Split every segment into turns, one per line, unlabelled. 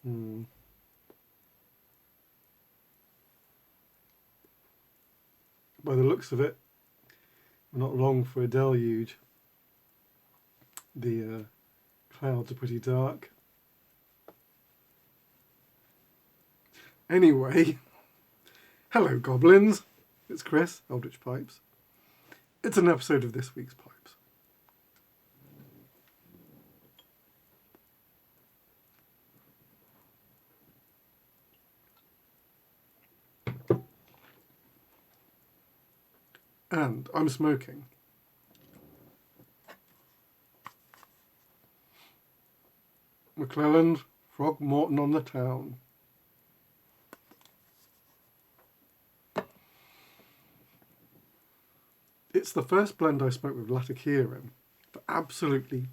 Hmm. By the looks of it, we're not long for a deluge. The clouds are pretty dark. Anyway, hello goblins. It's Chris, Eldritch Pipes. It's an episode of this week's Pipes. And I'm smoking McClelland Throgmorton on the Town. It's the first blend I smoked with Latakia in for absolutely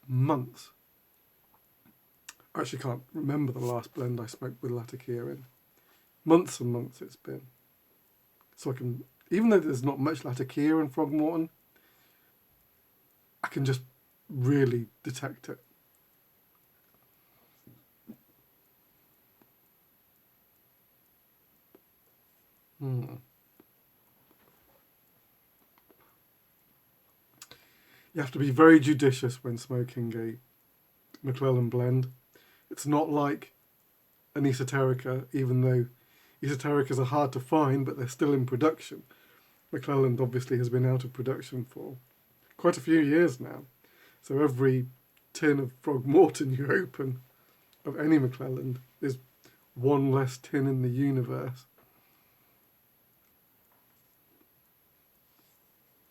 months. I actually can't remember the last blend I smoked with Latakia in. Months and months it's been. So I can, even though there's not much Latakia in Throgmorton, I can just really detect it. You have to be very judicious when smoking a McClelland blend. It's not like an esoterica, even though esotericas are hard to find, but they're still in production. McClelland obviously has been out of production for quite a few years now. So every tin of Throgmorton you open of any McClelland is one less tin in the universe.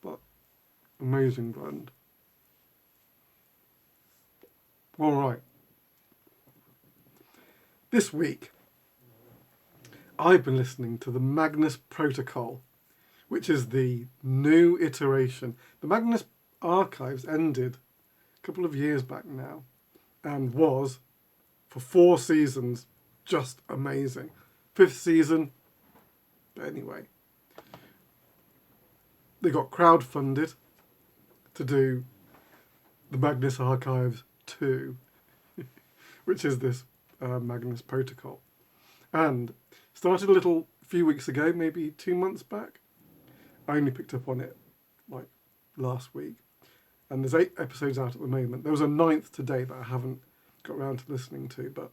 But amazing blend. All right. This week, I've been listening to the Magnus Protocol, which is the new iteration. The Magnus archives ended a couple of years back now and was, for 4 seasons, just amazing. 5th season, but anyway. They got crowdfunded to do the Magnus Archives 2, which is this Magnus Protocol. And started a little few weeks ago, maybe 2 months back. I only picked up on it like last week. And there's 8 episodes out at the moment. There was a 9th today that I haven't got around to listening to, but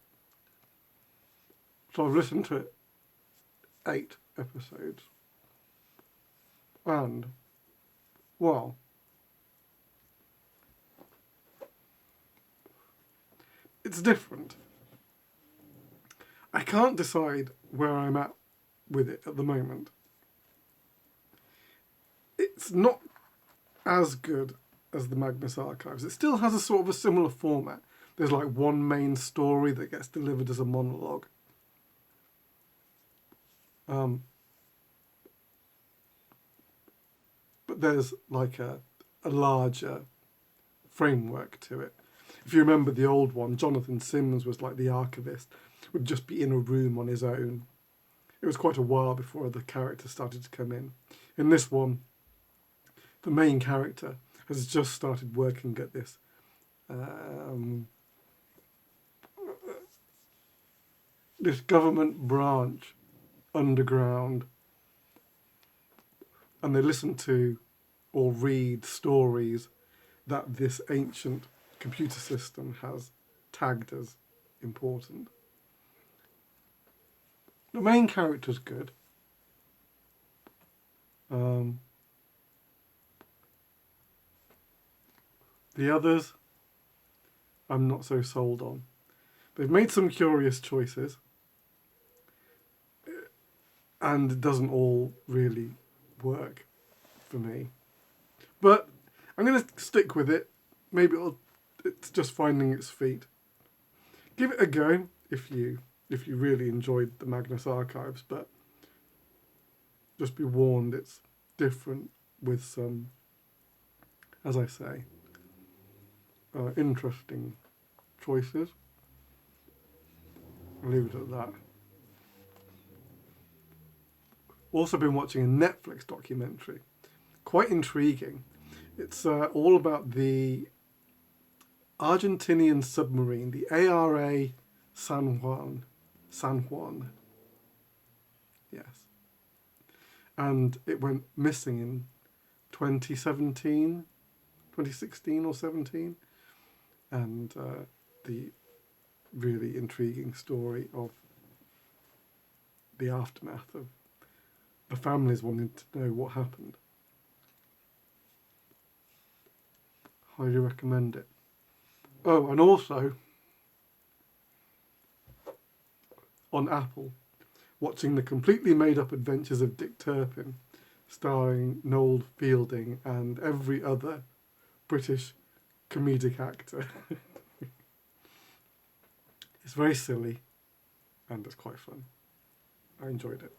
so I've listened to 8 episodes. And, well, it's different. I can't decide where I'm at with it at the moment. It's not as good as the Magnus Archives. It still has a sort of a similar format. There's like one main story that gets delivered as a monologue. But there's like a larger framework to it. If you remember the old one, Jonathan Sims was like the archivist, would just be in a room on his own. It was quite a while before other characters started to come in. In this one, the main character has just started working at this this government branch underground, and they listen to or read stories that this ancient computer system has tagged as important. The main character's good. The others, I'm not so sold on. They've made some curious choices, and it doesn't all really work for me. But I'm going to stick with it. Maybe it's just finding its feet. Give it a go if you really enjoyed the Magnus Archives, but just be warned, it's different with some, as I say, interesting choices. I'll leave it at that. Also been watching a Netflix documentary. Quite intriguing. It's all about the Argentinian submarine, the ARA San Juan. San Juan. Yes. And it went missing in 2016 or 17. And the really intriguing story of the aftermath of the families wanting to know what happened. Highly recommend it. Oh, and also on Apple, watching the completely made-up adventures of Dick Turpin, starring Noel Fielding and every other British comedic actor. It's very silly, and it's quite fun. I enjoyed it.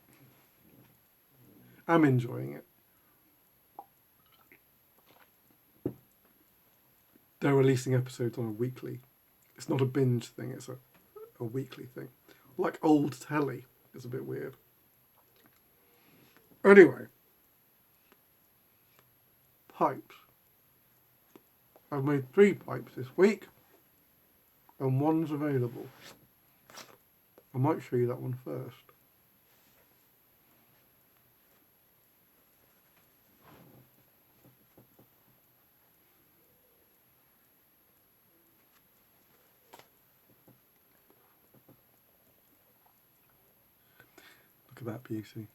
I'm enjoying it. They're releasing episodes on a weekly. It's not a binge thing, it's a weekly thing. Like old telly. It's a bit weird. Anyway. Pipes. I've made 3 pipes this week, and 1's available. I might show you that one first. Look at that beauty.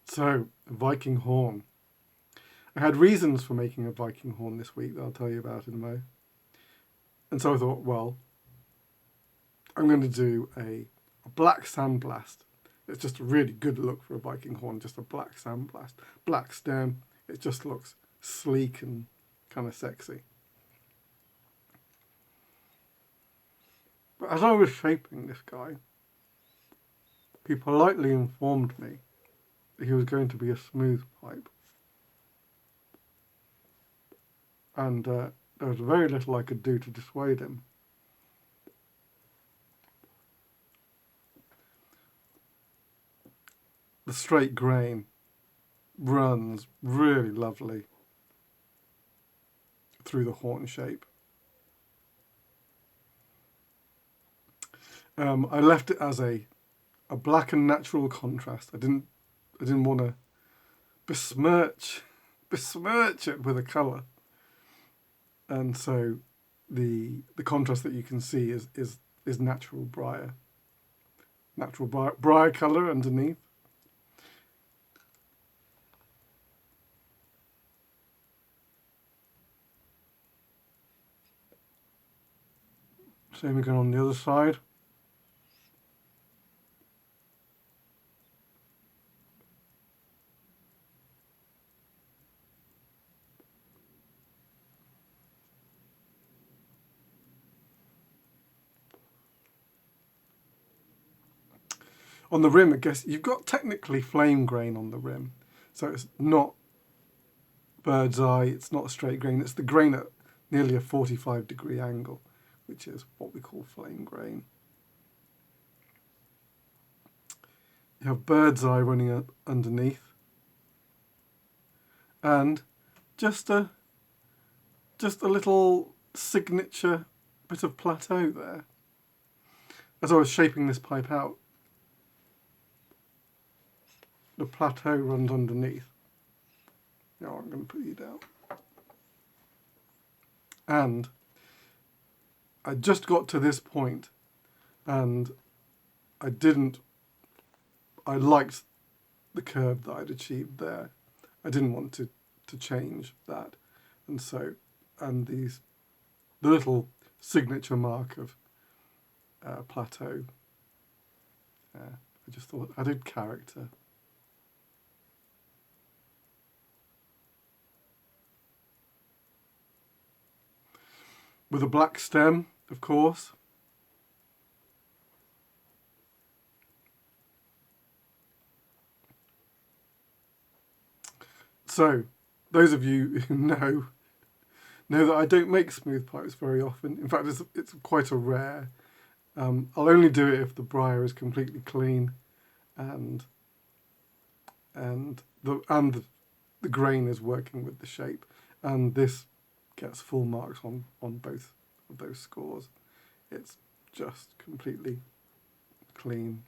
So, Viking horn. I had reasons for making a Viking horn this week that I'll tell you about in a moment. And so I thought, well, I'm going to do a black sandblast. It's just a really good look for a Viking horn, just a black sandblast. Black stem, it just looks sleek and kind of sexy. But as I was shaping this guy, he politely informed me that he was going to be a smooth pipe. And there was very little I could do to dissuade him. The straight grain runs really lovely through the horn shape. I left it as a black and natural contrast. I didn't want to besmirch it with a colour. And so the contrast that you can see is natural briar. Natural briar colour underneath. Same again on the other side. On the rim, I guess you've got technically flame grain on the rim. So it's not bird's eye, it's not a straight grain, it's the grain at nearly a 45-degree angle, which is what we call flame grain. You have bird's eye running up underneath, and just a little signature bit of plateau there. As I was shaping this pipe out, the plateau runs underneath. Now I'm going to put you down. And I just got to this point, and I liked the curve that I'd achieved there. I didn't want to change that. And so, the little signature mark of plateau, I just thought added character. With a black stem, of course. So, those of you who know that I don't make smooth pipes very often. In fact, it's quite a rare. I'll only do it if the briar is completely clean, and the grain is working with the shape. And this gets full marks on both of those scores. It's just completely clean,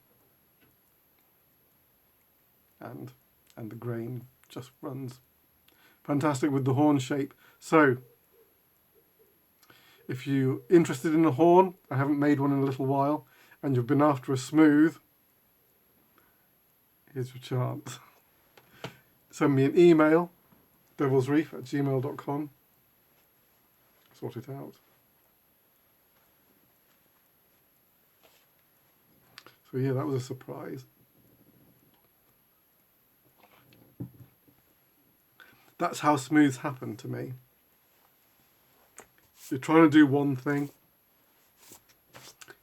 and the grain just runs fantastic with the horn shape. So if you're interested in a horn, I haven't made one in a little while, and you've been after a smooth, here's your chance. Send me an email, devilsreef@gmail.com. Sort it out. So yeah, that was a surprise. That's how smooths happen to me. You're trying to do one thing,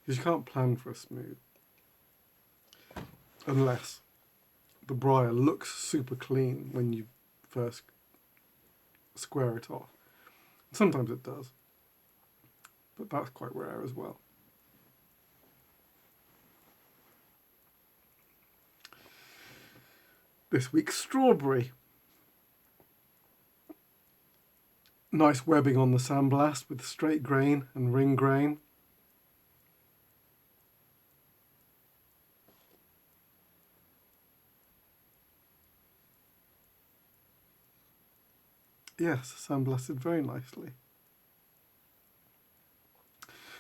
because you can't plan for a smooth unless the briar looks super clean when you first square it off. Sometimes it does, but that's quite rare as well. This week's strawberry. Nice webbing on the sandblast with straight grain and ring grain. Yes, sandblasted very nicely.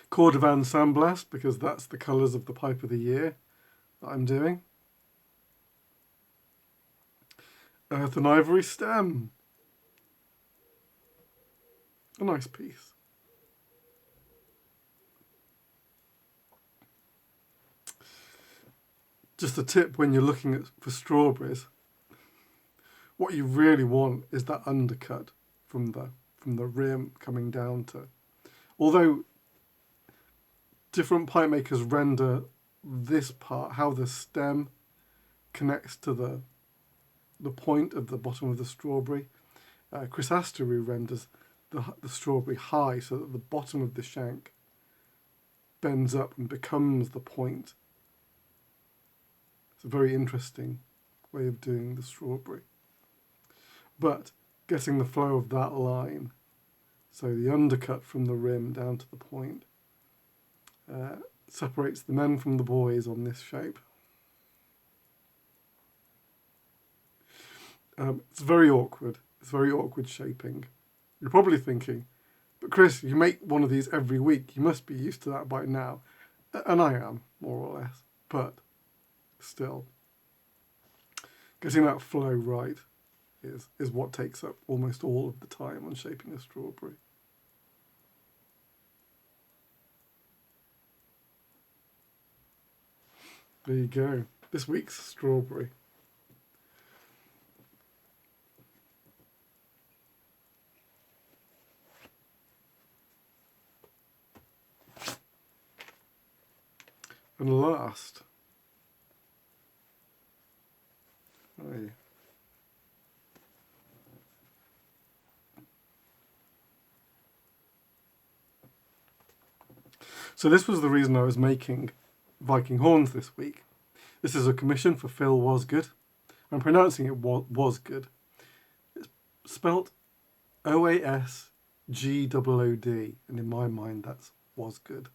Cordovan sandblast, because that's the colours of the pipe of the year that I'm doing. Earth and ivory stem. A nice piece. Just a tip when you're looking for strawberries, what you really want is that undercut from the rim coming down to. Although different pipe makers render this part, how the stem connects to the point of the bottom of the strawberry. Chris Astery renders the strawberry high so that the bottom of the shank bends up and becomes the point. It's a very interesting way of doing the strawberry. But getting the flow of that line, so the undercut from the rim down to the point, separates the men from the boys on this shape. It's very awkward. It's very awkward shaping. You're probably thinking, but Chris, you make one of these every week. You must be used to that by now. And I am, more or less. But still, getting that flow right is what takes up almost all of the time on shaping a strawberry. There you go. This week's strawberry. And last, so this was the reason I was making Viking horns this week. This is a commission for Phil Wasgood. I'm pronouncing it Wasgood. It's spelt Oasgood, and in my mind that's Wasgood.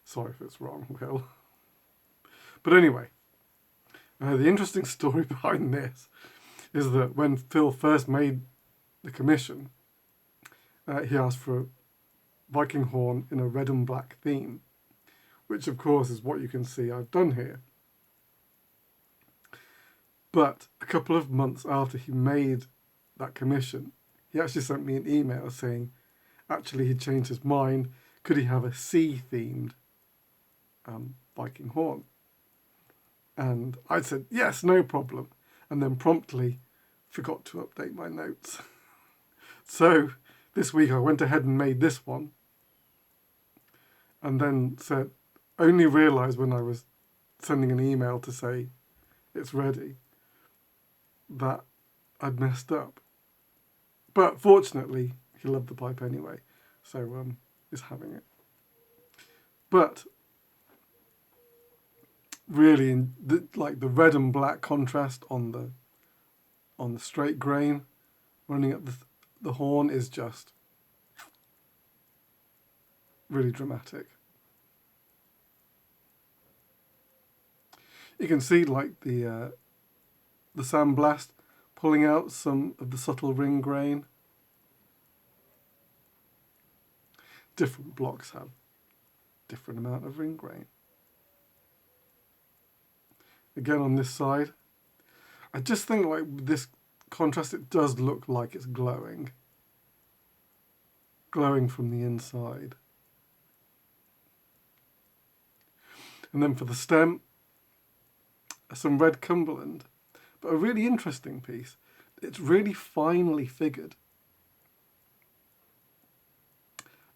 Sorry if it's wrong, Will. But anyway, the interesting story behind this is that when Phil first made the commission, he asked for a Viking horn in a red and black theme, which of course is what you can see I've done here. But a couple of months after he made that commission, he actually sent me an email saying actually he'd changed his mind. Could he have a sea-themed Viking horn? And I said, yes, no problem. And then promptly forgot to update my notes. So this week I went ahead and made this one. And then only realised when I was sending an email to say it's ready that I'd messed up. But fortunately, he loved the pipe anyway. So he's having it. But really, the red and black contrast on the straight grain, running up the horn is just really dramatic. You can see like the sandblast pulling out some of the subtle ring grain. Different blocks have different amount of ring grain. Again on this side, I just think like this contrast, it does look like it's glowing. Glowing from the inside. And then for the stem, some red Cumberland. But a really interesting piece. It's really finely figured.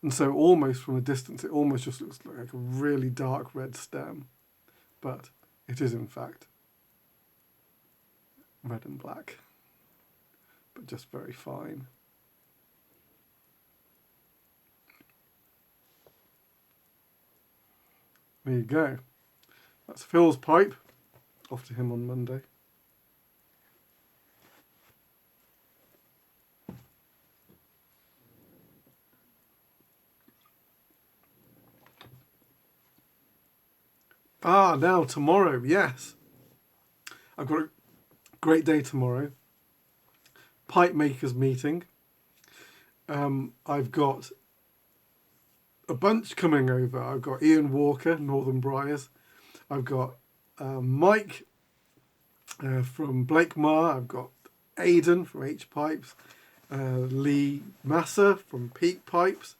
And so almost from a distance, it almost just looks like a really dark red stem. But it is in fact red and black. But just very fine. There you go. That's Phil's pipe. Off to him on Monday. Now tomorrow, yes. I've got a great day tomorrow. Pipe makers meeting. I've got a bunch coming over. I've got Ian Walker, Northern Briars. I've got Mike from Blake Mar. I've got Aidan from H Pipes. Lee Massa from Peak Pipes.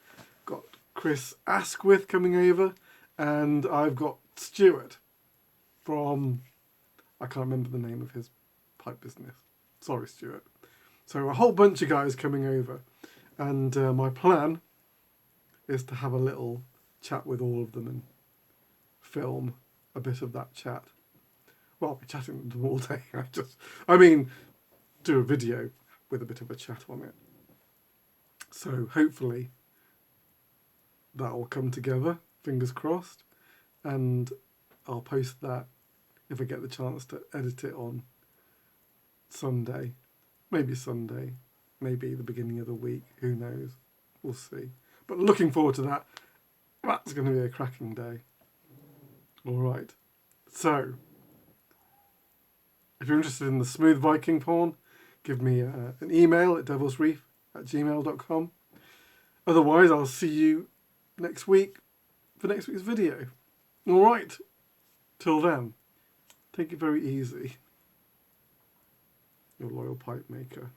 Got Chris Asquith coming over. And I've got Stuart from, I can't remember the name of his pipe business. Sorry, Stuart. So a whole bunch of guys coming over. And my plan is to have a little chat with all of them and film a bit of that chat. Well, I'll be chatting with them all day. Do a video with a bit of a chat on it. So hopefully that will come together, fingers crossed. And I'll post that if I get the chance to edit it on Sunday. Maybe Sunday, maybe the beginning of the week, who knows, we'll see. But looking forward to that. That's going to be a cracking day. All right, so if you're interested in the smooth Viking porn, give me an email at devilsreef@gmail.com. Otherwise, I'll see you next week for next week's video. All right, till then, take it very easy. Your loyal pipe maker.